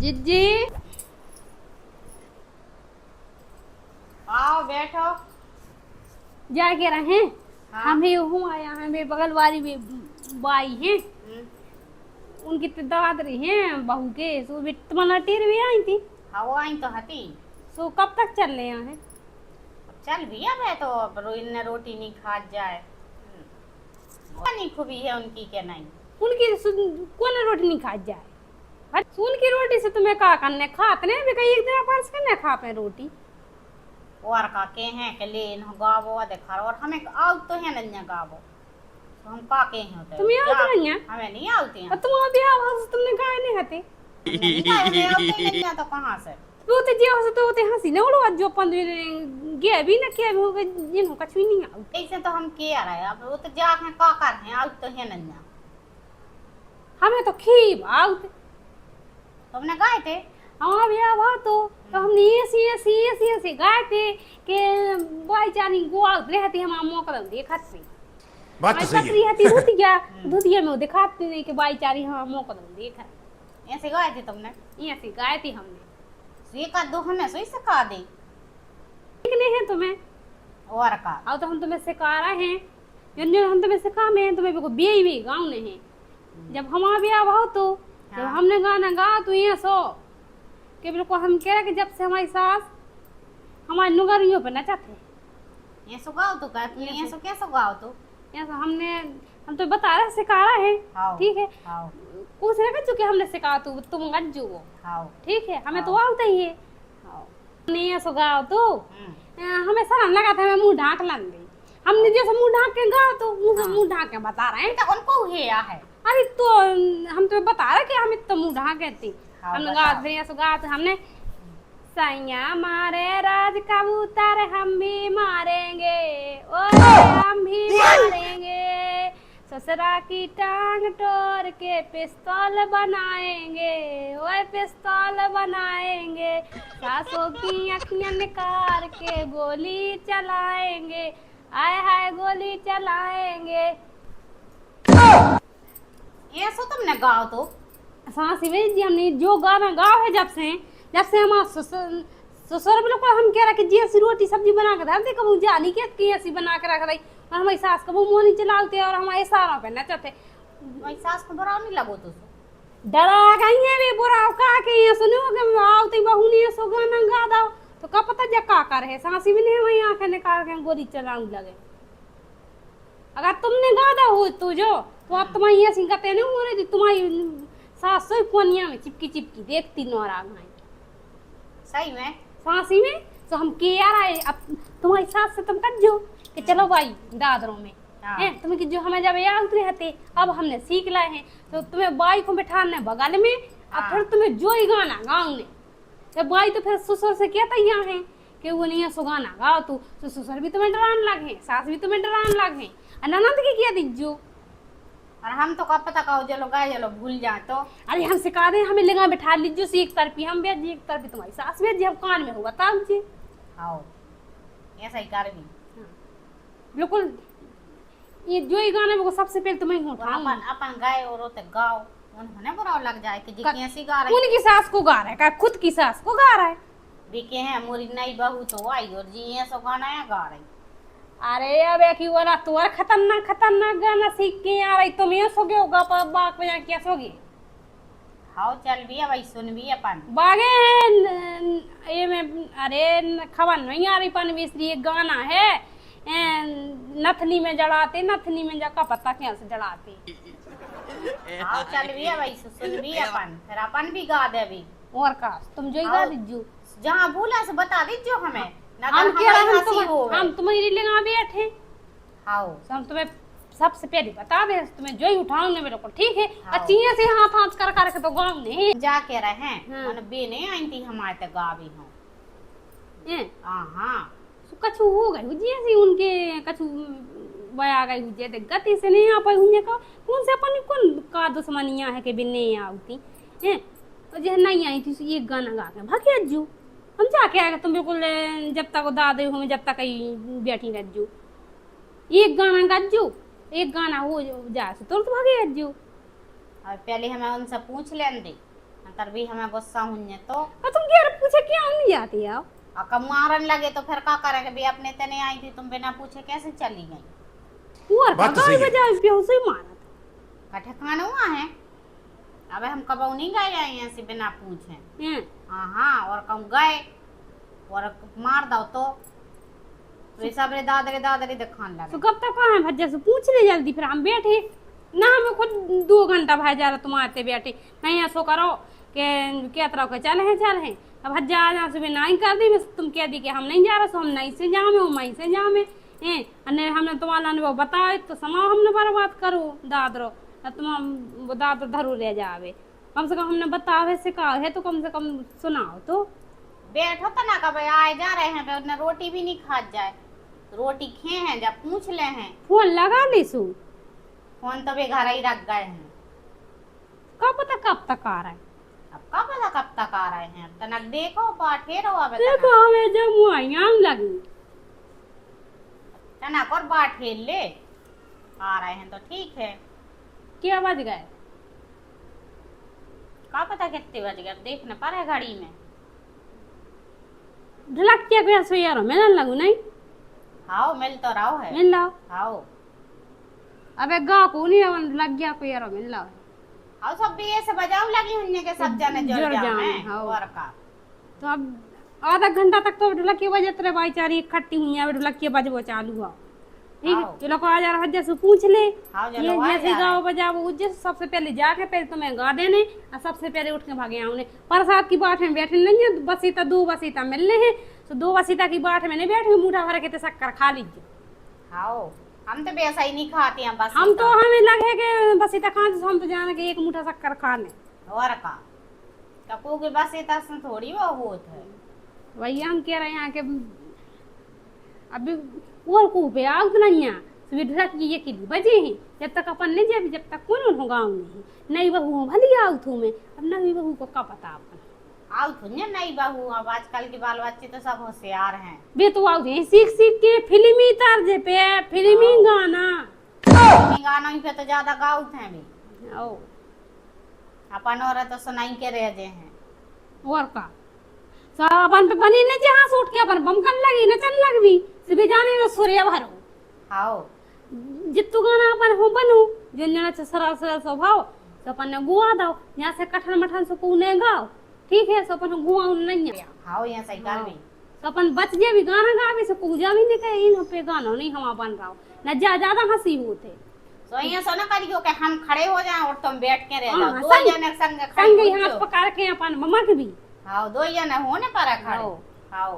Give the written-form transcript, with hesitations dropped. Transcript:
जिज्जी आओ बैठो। जा के रहे हाँ? हम भी हूँ आया हैं मेरे बगल वाली भी बाई हैं उनकी तो दाद रही हैं बहू के सो भी तुम्हारा टेर भी आई थी हाँ वो आई तो हती। सो कब तक चल रहे हैं चल भी अब है तो अब इन्हें रोटी नहीं खा जाए। नहीं खूबी है उनकी के नहीं। उनकी कौन रोटी नहीं खा जाए सुन की रोटी से तुम्हें का करने खाते नहीं भी कहीं एक दिन परस करने खा पे रोटी और का के हैं के ले न गावो देखा और हमें आउ तो है नहीं गावो तो हम का के हैं तुम यहाँ तो नहीं है हमें नहीं आउती हैं। तुम अभी आवाज तुमने गाय नहीं खाते नहीं आउती नहीं तो कहाँ से वो तो जे हो तो हंसी न उड़ो जो अपन गे भी न के हो जिन कछ भी नहीं आउ ऐसे तो हम के आ रहे अब वो तो जा हैं का कर हैं आउ तो है नहीं। हमें तो खीब आउत तुमने गाए थे हाँ भैया वहाँ तो हमने ऐसी गाय थे कि बाई जानी गोवा रहती हम मौका देखत से बात तो सही है। रहती धुतिया में दिखाते नहीं कि बाई चारी हम मौका देखा ऐसे गाए थे तुमने ऐसी गाय थी हमने ये का दो हमें सोई सिखा दे सीखने हैं तुम्हें और का अब तो हम तुम्हें सिखा रहे हैं जो हम तुम्हें सिखा में तुम्हें को बिया भी गाँव ने है जब हमारा ब्याह हुआ तो जब हाँ। हमने गाना गा तो ये सो कि बिल्कुल हम कह रहे कि जब से हमारी सास हमारी नुगरियों पे नचाते ये सुगाओ तो का ये सो कैसे गाओ तो ऐसा हम तो बता रहे सिखा रहे हैं हाँ। ठीक है हाँ कुछ नहीं कर चुके हमने सिखा तुम गज्जू वो हाँ ठीक है हमें तो हाँ। आता ही है हाँ नहीं ऐसा गाओ तो हमें शर्म लगा था हमें मुंह ढाक लन दी हमने जैसे मुंह ढाक के गाओ तो मुंह ढाक के बता रहे हैं तो उनको है है अरे तो हम तुम्हें बता रहे कि हम इतना मुंह ढाके थी हाँ, हमने बताओ। गा थे ऐसा गा तो हमने सैया मारे राज कबूतर हम भी मारेंगे ओए हम भी मारेंगे ससुरा की टांग तोड़ के पिस्तौल बनाएंगे ओए पिस्तौल बनाएंगे सासों की अखियां निकाल के गोली चलाएंगे आए हाय गोली चलाएंगे ये सो तुमने गाओ तो सासी में जी हमने जो गाना गाओ है जब से हमारा ससुर बिल्कुल हम कह रहा कि जी ऐसी रोटी सब्जी बना के रख दे कबू जाली के ऐसी बना के रख रही और हमारी सास कबू मुँह नहीं चलाते और हमारे सारों पे नचते वही सास को बुरा नहीं लगो तो डरा गई है वे बुरा का के ये सुनो कि आवती बहू ने सो गाना गा दो तो का पता जा का कर है सासी भी नहीं वही आंखें निकाल के गोली चलाने लगे अगर तुमने गा दो हो तो जो तो अब तुम्हारी ऐसी गते नहीं हो रही तुम्हारी सास सोई कोनिया में चिपकी देखती नौरा भाई सही में फांसी में तो हम के यार आए अब तुम्हारी सास से तुम कट जो कि चलो भाई दादरों में हाँ। हैं तुम्हें कि जो हमें जब यहाँ उतरे हते अब हमने सीख लाए हैं तो तुम्हें बाई को बिठाना बगल में अब हाँ। फिर तुम्हें जो ही गाना गाँव ने जब बाई तो फिर ससुर से कहता यहाँ है कि वो नहीं सो गाना गाओ तू तो ससुर भी तुम्हें डराने लगे सास भी तुम्हें डराने लगे ननद की क्या दीजो और हम तो का पता कहो चलो गाय चलो भूल जाए तो अरे हम सिखा दें हमें लगा बिठा लीजिए सी एक तरफी हम भेज एक तरफी तुम्हारी सास भेज हम कान में होगा तब जी आओ ऐसा ही कर भी बिल्कुल ये जो ही गाने वो सबसे पहले तुम्हें ही उठाऊं अपन अपन गाय और रोते गाओ उन्होंने बुरा लग जाए कि जी कैसी गा रही उनकी सास को गा रहा है क्या खुद की सास को गा रहा है बिके हैं मोरी नई बहू तो आई और जी ये सो गाना है गा रही अरे अब एक ही वाला तो और खतरनाक गाना सीख के आ रही तुम ये सोगे होगा पर बाग में जाके क्या सोगे हाउ चल भी है भाई सुन भी अपन बागे हैं ये में अरे खबर नहीं आ रही पन मिस्त्री एक गाना है नथनी में जड़ाते नथनी में जाका पता क्या से जड़ाते हाउ चल भी है भाई सुन भी अपन फिर अपन भी गा दे भी और का तुम जो ही गा दीजो जहाँ भूला से बता दीजिए हमें हम क्या हम तुम्हारी लगा बैठे हाउ हम तुम्हें सबसे पहले बता दे तुम्हें जो ही उठाऊंगे मेरे को ठीक है हाँ। अच्छी से हाथ हाथ कर करके तो गाँव नहीं जाके रहे हाँ। मन बे नहीं आई थी हमारे तक गा भी हूँ हाँ कछु हो गई हुई ऐसी उनके कछु बया गई हुई थे गति से नहीं आ पाई हुई का कौन से अपन कौन का दुश्मनियां है कि बिन नहीं आती हैं और जो नहीं आई थी ये गाना गा के भागे अज्जू हम जाके आएगा तुम बिल्कुल जब तक दादे हो जब तक बैठी गज्जू एक गाना गज्जू एक गाना हो जाए तो तुरंत भागे अज्जू और पहले हमें उनसे पूछ लें दे तर भी हमें गुस्सा हुई तो और तुम क्या पूछे क्यों नहीं जाती आओ? कब मारन लगे तो फिर क्या करेंगे भी अपने तने आई थी तुम बिना पूछे कैसे चली गई और बात तो गाय सही है। बजा पे से मारा था। का ठिकाना हुआ है अब हम कब नहीं गए हैं ऐसे बिना पूछे हैं? हाँ और कब गए और मार दो तो वे सब रे दादरे दिखाने तो लगे कब तक कहाँ भज्जा से पूछ ले जल्दी, फिर हम बैठे ना, हमें खुद 2 घंटा भाई जा रहा तुम आते बैठे नहीं ऐसो करो कि क्या तरह के चल हैं अब भज्जा आ जा सुबह नहीं कर दी, बस तुम कह दी कि हम नहीं जा रहे सो हम नहीं से जामे वो मई से जामे हैं अने हमने तुम्हारा अनुभव बताओ तो समाओ हमने बर्बाद करो दादरो तुम दादरो धरू रह जावे, कम से कम हमने बतावे सिखाओ है तो कम से कम सुनाओ तो। बैठो तो ना कब आए जा रहे हैं उन्हें रोटी भी नहीं खा जाए रोटी खे हैं जब पूछ ले हैं फोन लगा ली सू, फोन तो वे घर ही रख गए हैं कब तक आ रहा है? अब कब तक आ रहे हैं तनक देखो बाठे रहो अब देखो हमें जब मुआयाम लगी तनक और बाठे ले आ रहे हैं तो ठीक है क्या बज गए? का पता कितने बज गए देखने पर है घड़ी में ढलक क्या गया सो यार मैं ना लगू नहीं हाओ मिल तो रहो है मिल लाओ हाओ अबे गा को नहीं लग गया को यार मिल लाओ हाओ सब भी ऐसे बजाऊ लगी हुई के सब जने जुड़ जुड़ जाएं, जाए हाओ। और का तो अब आधा घंटा तक तो ढलक के बजे तेरे भाईचारी इकट्ठी हुई है, ढलक के बजबो चालू हुआ ठीक है, आओ। ये लोग आ जा रहा है, से पूछ ले हाओ ये चलो आ जैसे जा गाओ बजाओ उज्जै सबसे पहले जाके पहले तुम्हें गा देने और सबसे पहले उठ के भागे आउने प्रसाद की बाट में बैठे नहीं है, बसीता 2 बसीता मिलने हैं तो 2 बसीता की बाट में नहीं बैठे मुठा भर के तो शक्कर खा लीजिए। हाओ हम तो वैसा ही नहीं खाते हैं बस हम तो हमें लगे कि बसीता खा तो हम तो जाने के 1 मुठा शक्कर खा ले और का कपू के बस इतना से थोड़ी वो होत है वही हम कह रहे हैं कि अभी और को पे आउत नहीं है सुविधा की ये के लिए बजे हैं जब तक अपन नहीं जाए जब तक कौन उन गाँव नहीं नई बहू भली आउत हूँ मैं अब नई बहू को क्या पता अपन आओ थुन्या नहीं बहू अब आजकल के बाल बच्चे तो सब होशियार हैं बे तो आउत हैं सीख के फिल्मी तर्ज पे फिल्मी गाना ये गानों पे तो ज्यादा गाउत हैं भी ओ अपन और तो सुनाई के रह जे हैं और का सब अपन पे बनी ने जहाँ सूट के अपन बमकन लगी नचन लगवी सुबह जाने न सूर्य भरो आओ जित्तू गाना अपन हो बनू जिन जना से सरल स्वभाव तो अपन ने गुआ दो यहाँ से कठन मठन से कूने गाओ ठीक है, सो अपन गुआ नहीं है आओ यहाँ सही कर भी तो अपन बच जे भी गाना गावे से पूजा भी नहीं कहे इन पे गाना नहीं हम बन रहा न ज्यादा हंसी होते तो यहाँ सो ना करियो कि हम खड़े हो जाएं और तुम बैठ के रह जाओ हाँ, दो संग- जने संग संग खड़े हाथ हो पकड़ के अपन मम्मा के भी आओ 2 जने होने पर खड़े आओ। आओ